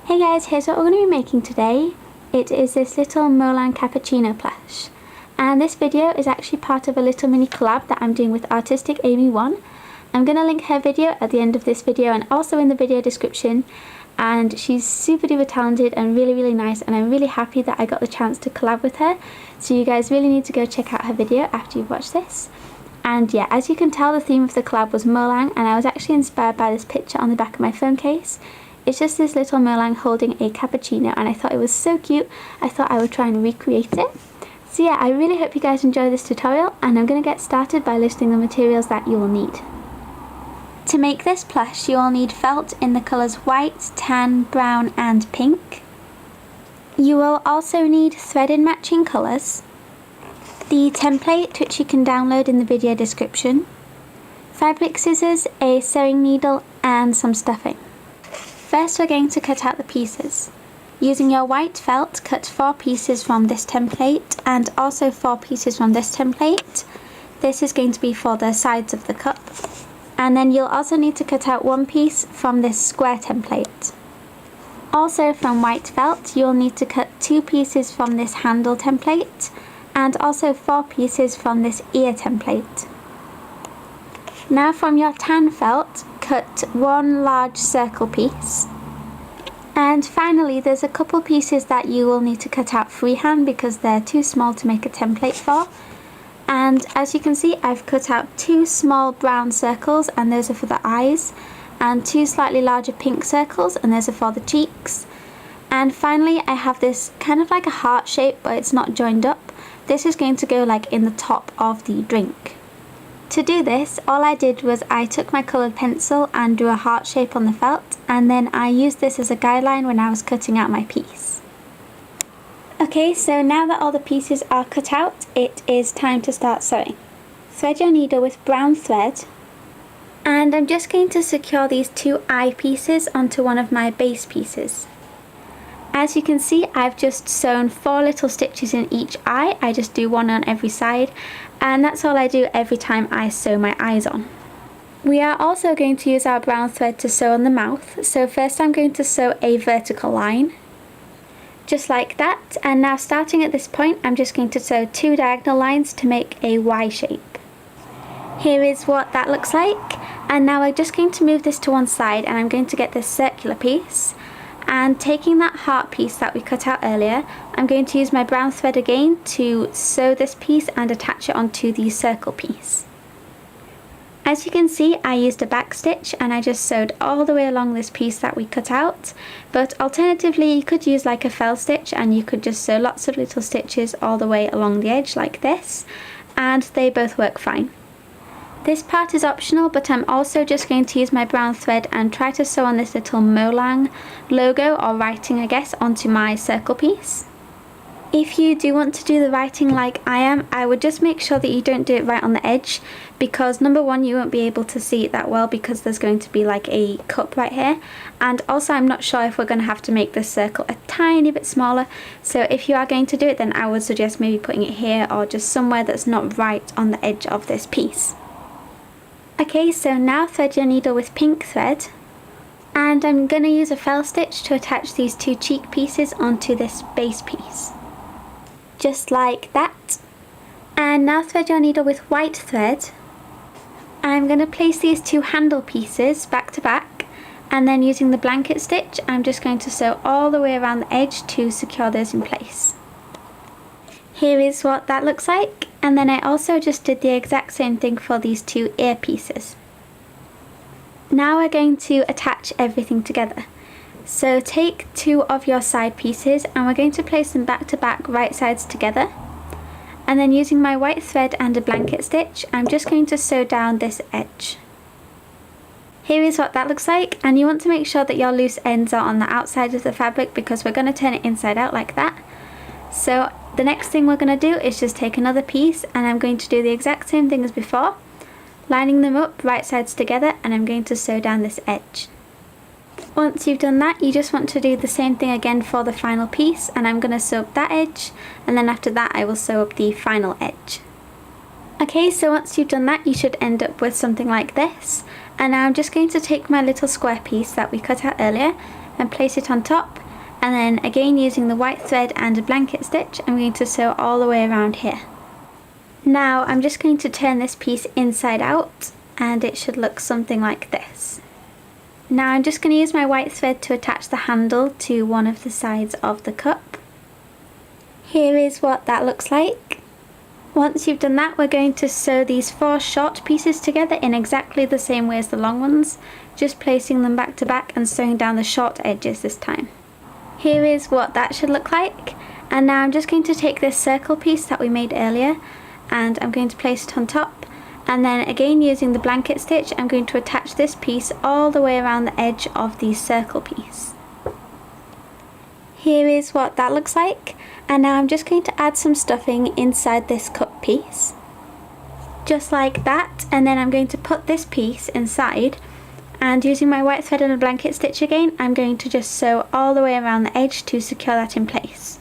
Hey guys, here's what we're going to be making today. It is this little Molang Cappuccino plush. And this video is actually part of a little mini collab that I'm doing with Artistic Amy 1. I'm going to link her video at the end of this video and also in the video description. And she's super duper talented and really nice, and I'm really happy that I got the chance to collab with her. So you guys really need to go check out her video after you've watched this. And yeah, as you can tell, the theme of the collab was Molang, and I was actually inspired by this picture on the back of my phone case. It's just this little Molang holding a cappuccino, and I thought it was so cute, I thought I would try and recreate it. So yeah, I really hope you guys enjoy this tutorial, and I'm going to get started by listing the materials that you will need. To make this plush, you will need felt in the colours white, tan, brown and pink. You will also need thread in matching colours, the template which you can download in the video description, fabric scissors, a sewing needle and some stuffing. First we're going to cut out the pieces. Using your white felt, cut 4 pieces from this template and also 4 pieces from this template. This is going to be for the sides of the cup. And then you'll also need to cut out 1 piece from this square template. Also from white felt, you'll need to cut 2 pieces from this handle template and also 4 pieces from this ear template. Now from your tan felt, cut 1 large circle piece. And finally there's a couple pieces that you will need to cut out freehand because they're too small to make a template for. And as you can see, I've cut out 2 small brown circles, and those are for the eyes, and 2 slightly larger pink circles, and those are for the cheeks. And finally I have this kind of like a heart shape, but it's not joined up. This is going to go like in the top of the drink. To do this, all I did was I took my coloured pencil and drew a heart shape on the felt, and then I used this as a guideline when I was cutting out my piece. Okay, so now that all the pieces are cut out, it is time to start sewing. Thread your needle with brown thread, and I'm just going to secure these 2 eye pieces onto one of my base pieces. As you can see, I've just sewn 4 little stitches in each eye. I just do 1 on every side, and that's all I do every time I sew my eyes on. We are also going to use our brown thread to sew on the mouth, so first I'm going to sew a vertical line, just like that, and now starting at this point I'm just going to sew 2 diagonal lines to make a Y shape. Here is what that looks like, and now we're just going to move this to one side, and I'm going to get this circular piece. And taking that heart piece that we cut out earlier, I'm going to use my brown thread again to sew this piece and attach it onto the circle piece. As you can see, I used a back stitch and I just sewed all the way along this piece that we cut out, but alternatively you could use like a fell stitch and you could just sew lots of little stitches all the way along the edge like this, and they both work fine. This part is optional, but I'm also just going to use my brown thread and try to sew on this little Molang logo, or writing I guess, onto my circle piece. If you do want to do the writing like I am, I would just make sure that you don't do it right on the edge, because number one, you won't be able to see it that well because there's going to be like a cup right here, and also I'm not sure if we're going to have to make this circle a tiny bit smaller, so if you are going to do it, then I would suggest maybe putting it here or just somewhere that's not right on the edge of this piece. Okay, so now thread your needle with pink thread, and I'm going to use a fell stitch to attach these 2 cheek pieces onto this base piece. Just like that. And now thread your needle with white thread. I'm going to place these 2 handle pieces back to back, and then using the blanket stitch I'm just going to sew all the way around the edge to secure those in place. Here is what that looks like, and then I also just did the exact same thing for these 2 ear pieces. Now we're going to attach everything together. So take 2 of your side pieces and we're going to place them back to back, right sides together. And then using my white thread and a blanket stitch, I'm just going to sew down this edge. Here is what that looks like, and you want to make sure that your loose ends are on the outside of the fabric because we're going to turn it inside out like that. So the next thing we're going to do is just take another piece, and I'm going to do the exact same thing as before, lining them up right sides together, and I'm going to sew down this edge. Once you've done that, you just want to do the same thing again for the final piece, and I'm going to sew up that edge, and then after that I will sew up the final edge. Okay, so once you've done that you should end up with something like this, and now I'm just going to take my little square piece that we cut out earlier, and place it on top, and then again using the white thread and a blanket stitch, I'm going to sew all the way around here. Now I'm just going to turn this piece inside out, and it should look something like this. Now I'm just going to use my white thread to attach the handle to one of the sides of the cup. Here is what that looks like. Once you've done that, we're going to sew these 4 short pieces together in exactly the same way as the long ones, just placing them back to back and sewing down the short edges this time. Here is what that should look like, and now I'm just going to take this circle piece that we made earlier, and I'm going to place it on top, and then again using the blanket stitch, I'm going to attach this piece all the way around the edge of the circle piece. Here is what that looks like, and now I'm just going to add some stuffing inside this cup piece. Just like that, and then I'm going to put this piece inside, and using my white thread and a blanket stitch again, I'm going to just sew all the way around the edge to secure that in place.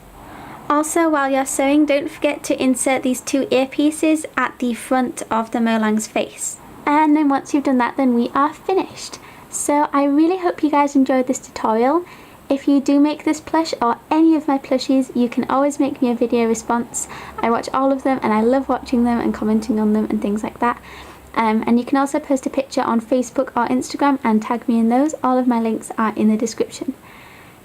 Also, while you're sewing, don't forget to insert these 2 earpieces at the front of the Molang's face. And then once you've done that, then we are finished. So I really hope you guys enjoyed this tutorial. If you do make this plush or any of my plushies, you can always make me a video response. I watch all of them and I love watching them and commenting on them and things like that. And you can also post a picture on Facebook or Instagram and tag me in those. All of my links are in the description.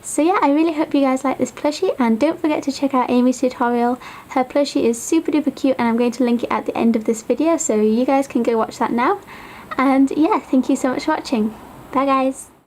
So yeah, I really hope you guys like this plushie, and don't forget to check out Amy's tutorial. Her plushie is super duper cute, and I'm going to link it at the end of this video so you guys can go watch that now. And yeah, thank you so much for watching. Bye guys!